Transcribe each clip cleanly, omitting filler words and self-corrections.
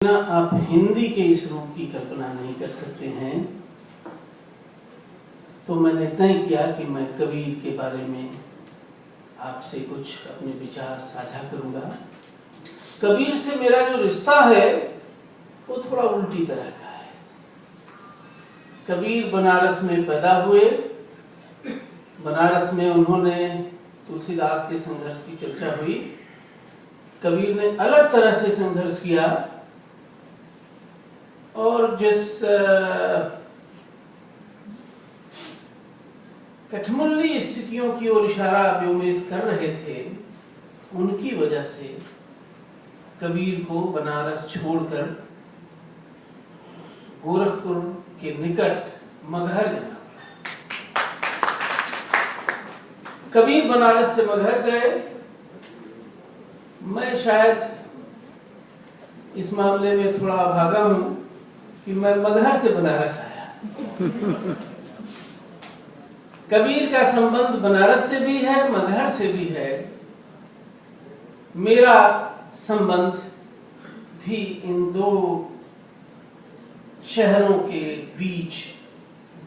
ना आप हिंदी के इस रूप की कल्पना नहीं कर सकते हैं। तो मैंने तय किया कि मैं कबीर के बारे में आपसे कुछ अपने विचार साझा करूंगा। कबीर से मेरा जो रिश्ता है वो थोड़ा उल्टी तरह का है। कबीर बनारस में पैदा हुए। बनारस में उन्होंने तुलसीदास के संघर्ष की चर्चा हुई। कबीर ने अलग तरह से संघर्ष किया और जिस कठमुल्ली स्थितियों की ओर इशारा व्योमेश कर रहे थे, उनकी वजह से कबीर को बनारस छोड़कर गोरखपुर के निकट मगहर जाना पड़ा। कबीर बनारस से मगहर गए। मैं शायद इस मामले में थोड़ा भागा हूं कि मैं मगहर से बनारस आया। कबीर का संबंध बनारस से भी है, मगहर से भी है। मेरा संबंध भी इन दो शहरों के बीच,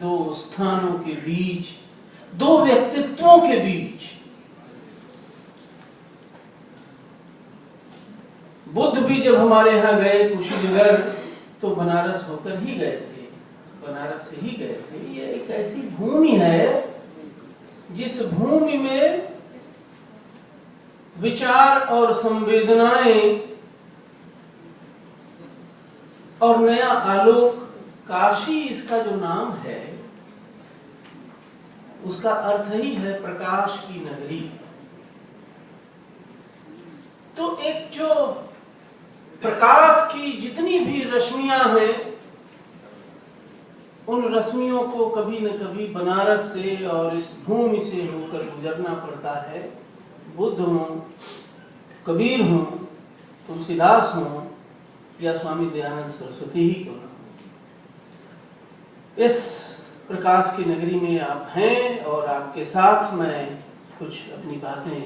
दो स्थानों के बीच, दो व्यक्तित्वों के बीच। बुद्ध भी जब हमारे यहाँ गए कुशीनगर तो बनारस होकर ही गए थे, बनारस से ही गए थे। ये एक ऐसी भूमि है जिस भूमि में विचार और संवेदनाएं और नया आलोक, काशी इसका जो नाम है उसका अर्थ ही है प्रकाश की नगरी। तो एक जो प्रकाश की जितनी भी रश्मियां हैं, उन रश्मियों को कभी न कभी बनारस से और इस भूमि से होकर गुजरना पड़ता है। बुद्ध हो, कबीर हो, तुलसीदास हो या स्वामी दयानंद सरस्वती ही क्यों ना हो, इस प्रकाश की नगरी में आप हैं और आपके साथ मैं कुछ अपनी बातें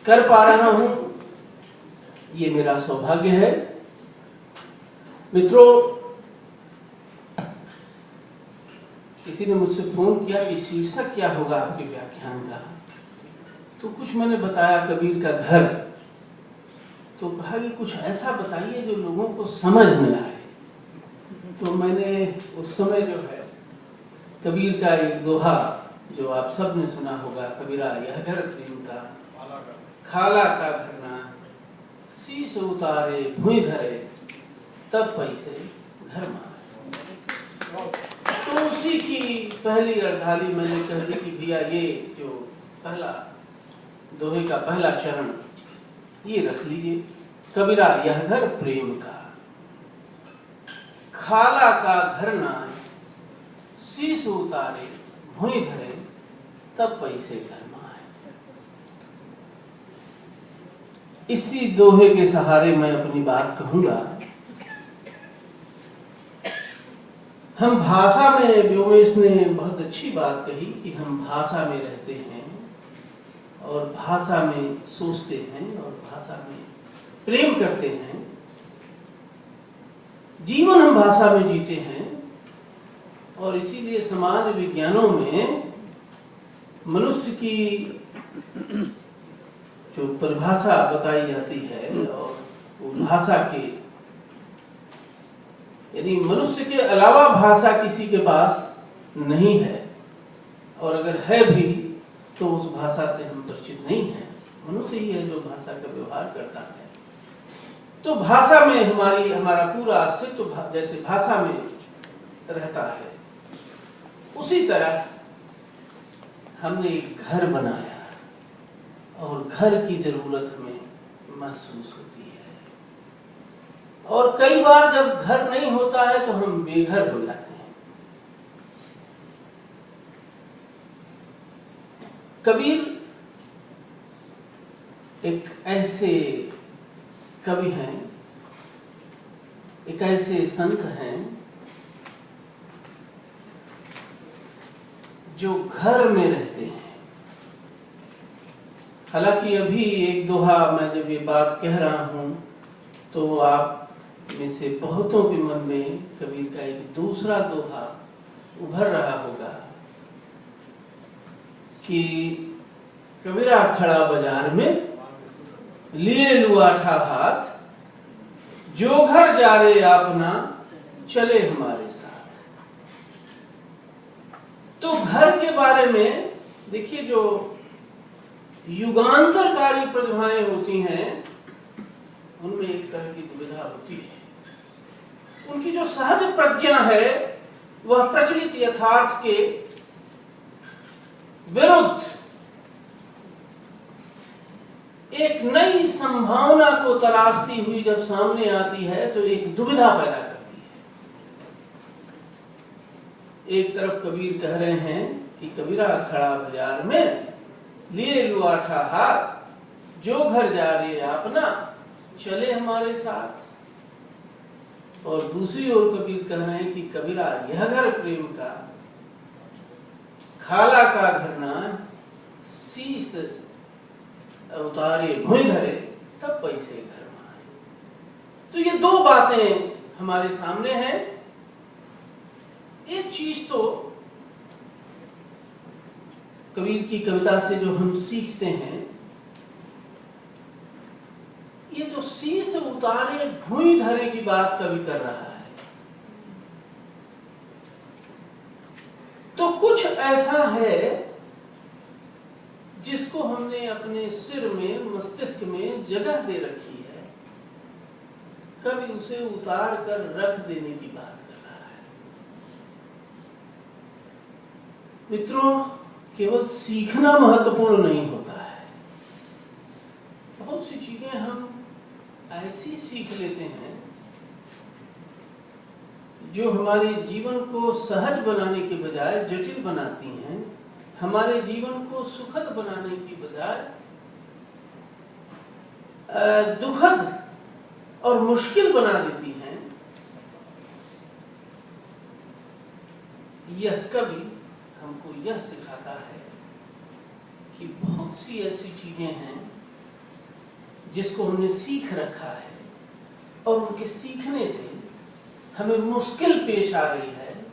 कर पा रहा हूं। ये मेरा सौभाग्य है। मित्रों, किसी ने मुझसे फोन किया कि शीर्षक क्या होगा आपके व्याख्यान का। तो कुछ मैंने बताया कबीर का घर। तो कहा कि कुछ ऐसा बताइए जो लोगों को समझ में आए। तो मैंने उस समय जो है कबीर का एक दोहा जो आप सब ने सुना होगा, कबीरा यह घर प्रेम का, खाला का घरना, शीश उतारे भुई धरे, तब पैसे घर मारे। तो उसी की पहली अर्धाली मैंने कह दी कि भैया ये जो पहला दोहे का पहला चरण ये रख लीजिए। कबीरा यह घर प्रेम का, खाला का घरना, शीश उतारे भुई धरे, तब पैसे घर मारे। इसी दोहे के सहारे मैं अपनी बात कहूंगा। हम भाषा में, व्योमेश ने बहुत अच्छी बात कही कि हम भाषा में रहते हैं और भाषा में सोचते हैं और भाषा में प्रेम करते हैं। जीवन हम भाषा में जीते हैं और इसीलिए समाज विज्ञानों में मनुष्य की जो परिभाषा बताई जाती है और वो भाषा के, यानी मनुष्य के अलावा भाषा किसी के पास नहीं है, और अगर है भी तो उस भाषा से हम परिचित नहीं हैं। मनुष्य ही है जो भाषा का व्यवहार करता है। तो भाषा में हमारा पूरा अस्तित्व जैसे भाषा में रहता है, उसी तरह हमने एक घर बनाया और घर की जरूरत हमें महसूस होती है। और कई बार जब घर नहीं होता है तो हम बेघर हो जाते हैं। कबीर एक ऐसे कवि हैं, एक ऐसे संत हैं जो घर में रहते हैं। हालांकि अभी एक दोहा मैं जब ये बात कह रहा हूं तो आप में से बहुतों के मन में कबीर का एक दूसरा दोहा उभर रहा होगा कि कबीरा खड़ा बाजार में लिए लुआठा हाथ, जो घर जा रे अपना चले हमारे साथ। तो घर के बारे में देखिए, जो युगांतरकारी प्रतिभाएं होती हैं उनमें एक तरह की दुविधा होती है। उनकी जो सहज प्रज्ञा है वह प्रचलित यथार्थ के विरुद्ध एक नई संभावना को तलाशती हुई जब सामने आती है तो एक दुविधा पैदा करती है। एक तरफ कबीर कह रहे हैं कि कबीरा खड़ा बाजार में लिए लुआठा हाथ, जो घर जा रहे अपना चले हमारे साथ, और दूसरी ओर कबीर कह रहे हैं कि कबीरा यह घर प्रेम का, खाला का घर ना, शीस उतारे भुई धरे तब पैसे घर में आए। तो ये दो बातें हमारे सामने हैं। एक चीज तो कबीर की कविता से जो हम सीखते हैं, ये जो शीस उतारे भुई धरे की बात कवि कर रहा है, तो कुछ ऐसा है जिसको हमने अपने सिर में, मस्तिष्क में जगह दे रखी है, कभी उसे उतार कर रख देने की बात कर रहा है। मित्रों, केवल सीखना महत्वपूर्ण नहीं होता है। बहुत सी चीजें हम ऐसी सीख लेते हैं जो हमारे जीवन को सहज बनाने के बजाय जटिल बनाती हैं, हमारे जीवन को सुखद बनाने की बजाय दुखद और मुश्किल बना देती हैं। यह कवि हमको यह सिखाता है कि बहुत सी ऐसी चीजें हैं जिसको हमने सीख रखा है और उनके सीखने से हमें मुश्किल पेश आ रही है,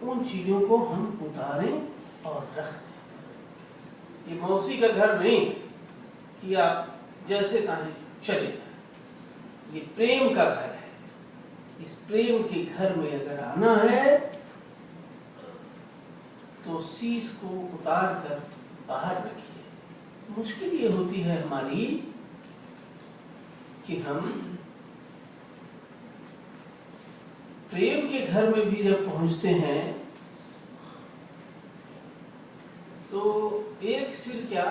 उन चीजों को हम उतारें और रख दें। ये मौसी का घर नहीं कि आप जैसे चाहें चले जाएं। ये प्रेम का घर है। इस प्रेम के घर में अगर आना है तो शीश को उतार कर बाहर रखिए। मुश्किल ये होती है हमारी कि हम प्रेम के घर में भी जब पहुंचते हैं तो एक सिर क्या,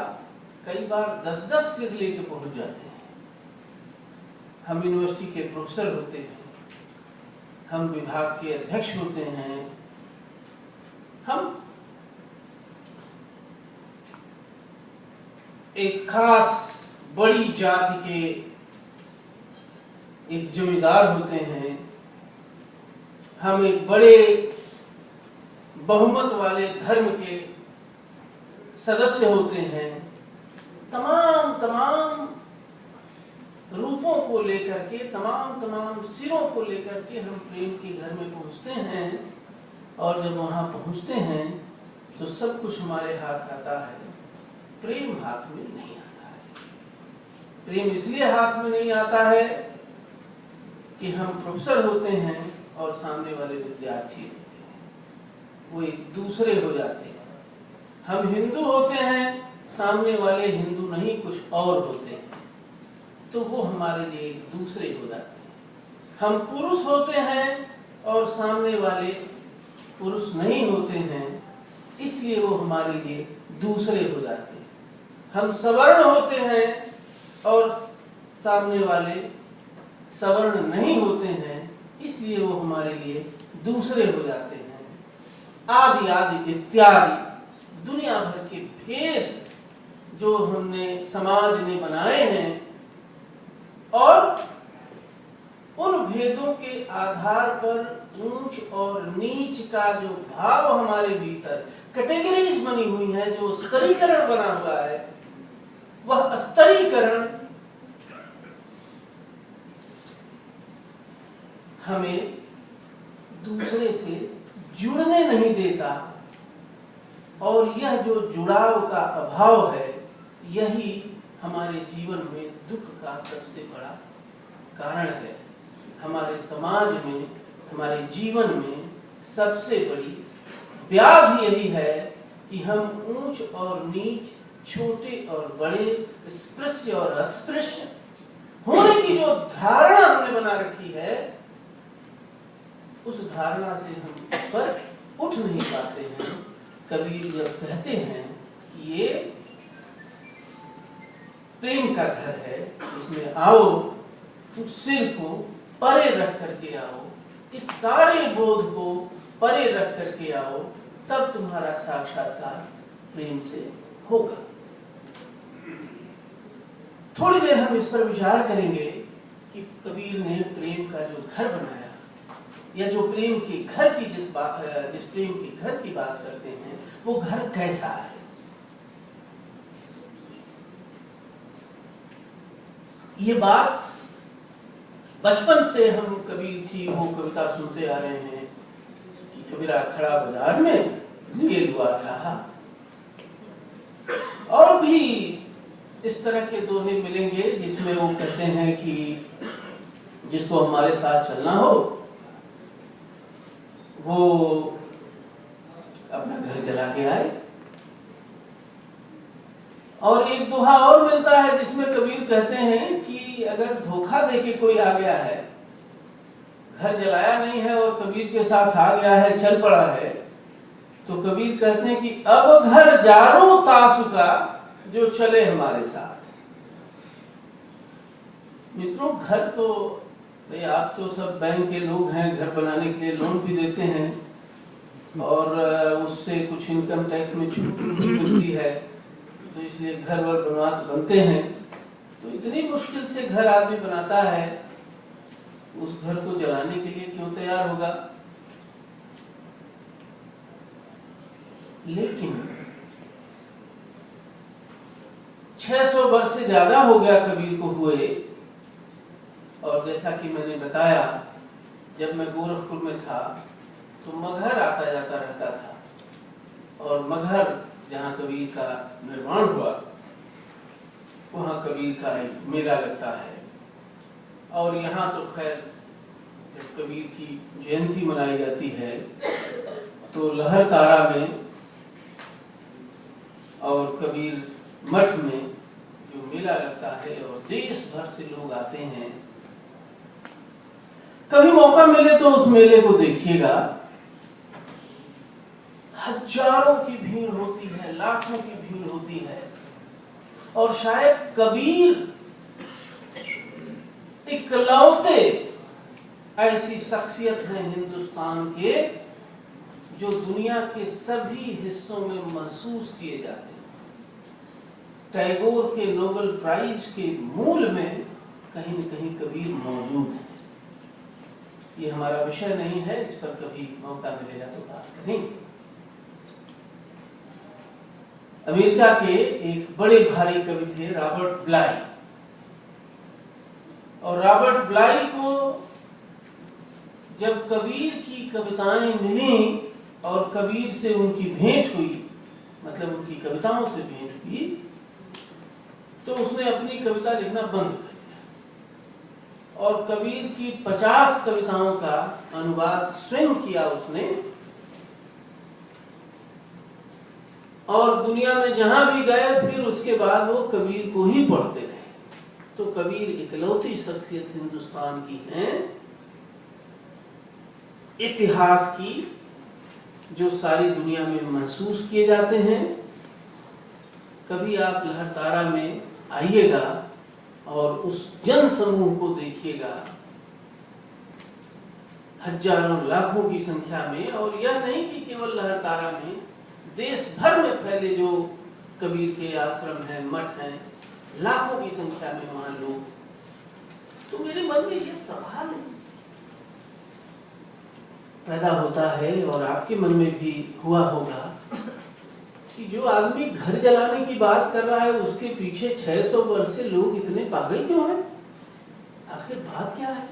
कई बार 10-10 सिर लेके पहुंच जाते हैं। हम यूनिवर्सिटी के प्रोफेसर होते हैं, हम विभाग के अध्यक्ष होते हैं, हम एक खास बड़ी जाति के एक जमींदार होते हैं, हम एक बड़े बहुमत वाले धर्म के सदस्य होते हैं। तमाम रूपों को लेकर के, तमाम सिरों को लेकर के हम प्रेम के घर में पहुंचते हैं, और जब वहां पहुंचते हैं तो सब कुछ हमारे हाथ आता है, प्रेम हाथ में नहीं आता है। प्रेम इसलिए हाथ में नहीं आता है कि हम प्रोफेसर होते हैं और सामने वाले विद्यार्थी होते हैं, वो एक दूसरे हो जाते हैं। हम हिंदू होते हैं, सामने वाले हिंदू नहीं कुछ और होते हैं, तो वो हमारे लिए एक दूसरे हो जाते हैं। हम पुरुष होते हैं और सामने वाले पुरुष नहीं होते हैं, इसलिए वो हमारे लिए दूसरे हो जाते हैं। हम सवर्ण होते हैं और सामने वाले सवर्ण नहीं होते हैं, इसलिए वो हमारे लिए दूसरे हो जाते हैं। आदि आदि इत्यादि दुनिया भर के भेद जो हमने समाज ने बनाए हैं, और उन भेदों के आधार पर ऊंच और नीच का जो भाव हमारे भीतर कैटेगरीज बनी हुई है, जो स्तरीकरण बना हुआ है, वह स्तरीकरण हमें दूसरे से जुड़ने नहीं देता, और यह जो जुड़ाव का अभाव है यही हमारे जीवन में दुख का सबसे बड़ा कारण है। हमारे समाज में, हमारे जीवन में सबसे बड़ी व्याधि यही है कि हम ऊंच और नीच, छोटे और बड़े, स्पृश्य और अस्पृश्य होने की जो धारणा हमने बना रखी है, उस धारणा से हम पर उठ नहीं पाते हैं। कबीर जब कहते हैं कि ये प्रेम का घर है, इसमें आओ तो सिर को परे रख करके आओ, इस सारे बोध को परे रख करके आओ, तब तुम्हारा साक्षात्कार प्रेम से होगा। थोड़ी देर हम इस पर विचार करेंगे कि कबीर ने प्रेम का जो घर बनाया, या जो प्रेम के घर की जिस प्रेम के घर की बात करते हैं, वो घर कैसा है। ये बात बचपन से हम कबीर की वो कविता सुनते आ रहे हैं कि कबीरा खड़ा बाजार में लिए हुआ था। और भी इस तरह के दोहे मिलेंगे जिसमें वो कहते हैं कि जिसको हमारे साथ चलना हो वो अपना घर जला के आए। और एक दोहा और मिलता है जिसमें कबीर कहते हैं कि अगर धोखा देके कोई आ गया है, घर जलाया नहीं है और कबीर के साथ आ गया है, चल पड़ा है, तो कबीर कहते हैं कि अब घर जारो तासुका जो चले हमारे साथ। मित्रों, घर तो भाई आप तो सब बैंक के लोग हैं, घर बनाने के लिए लोन भी देते हैं और उससे कुछ इनकम टैक्स में छूट भी मिलती है, तो इसलिए घर वर बनवा तो बनते हैं। तो इतनी मुश्किल से घर आदमी बनाता है, उस घर को जलाने के लिए क्यों तैयार होगा। लेकिन 600 वर्ष से ज्यादा हो गया कबीर को हुए, और जैसा कि मैंने बताया, जब मैं गोरखपुर में था तो मगहर आता जाता रहता था, और मगहर जहाँ कबीर का निर्माण हुआ वहाँ कबीर का एक मेला लगता है। और यहाँ तो खैर जब कबीर की जयंती मनाई जाती है तो लहरतारा में और कबीर मठ में जो मेला लगता है और देश भर से लोग आते हैं। कभी मौका मिले तो उस मेले को देखिएगा, हजारों की भीड़ होती है, लाखों की भीड़ होती है। और शायद कबीर इकलौते ऐसी शख्सियत है हिंदुस्तान के जो दुनिया के सभी हिस्सों में महसूस किए जाते हैं। टैगोर के नोबेल प्राइज के मूल में कहीं न कहीं कबीर मौजूद है। ये हमारा विषय नहीं है, इस पर कभी मौका मिलेगा तो बात करेंगे। अमेरिका के एक बड़े भारी कवि थे रॉबर्ट ब्लाई, और रॉबर्ट ब्लाई को जब कबीर की कविताएं मिली और कबीर से उनकी भेंट हुई, मतलब उनकी कविताओं से भेंट हुई, तो उसने अपनी कविता लिखना बंद कर दिया और कबीर की 50 कविताओं का अनुवाद स्वयं किया उसने। और दुनिया में जहां भी गए फिर उसके बाद वो कबीर को ही पढ़ते रहे। तो कबीर इकलौती शख्सियत हिंदुस्तान की है, इतिहास की, जो सारी दुनिया में महसूस किए जाते हैं। कभी आप लहरतारा में आइएगा और उस जन समूह को देखिएगा, हजारों लाखों की संख्या में। और यह नहीं कि केवल लहरतारा में, देश भर में फैले जो कबीर के आश्रम हैं, मठ हैं, लाखों की संख्या में वहां लोग। तो मेरे मन में ये सवाल पैदा होता है और आपके मन में भी हुआ होगा कि जो आदमी घर जलाने की बात कर रहा है उसके पीछे 600 वर्ष से लोग इतने पागल क्यों हैं? आखिर बात क्या है?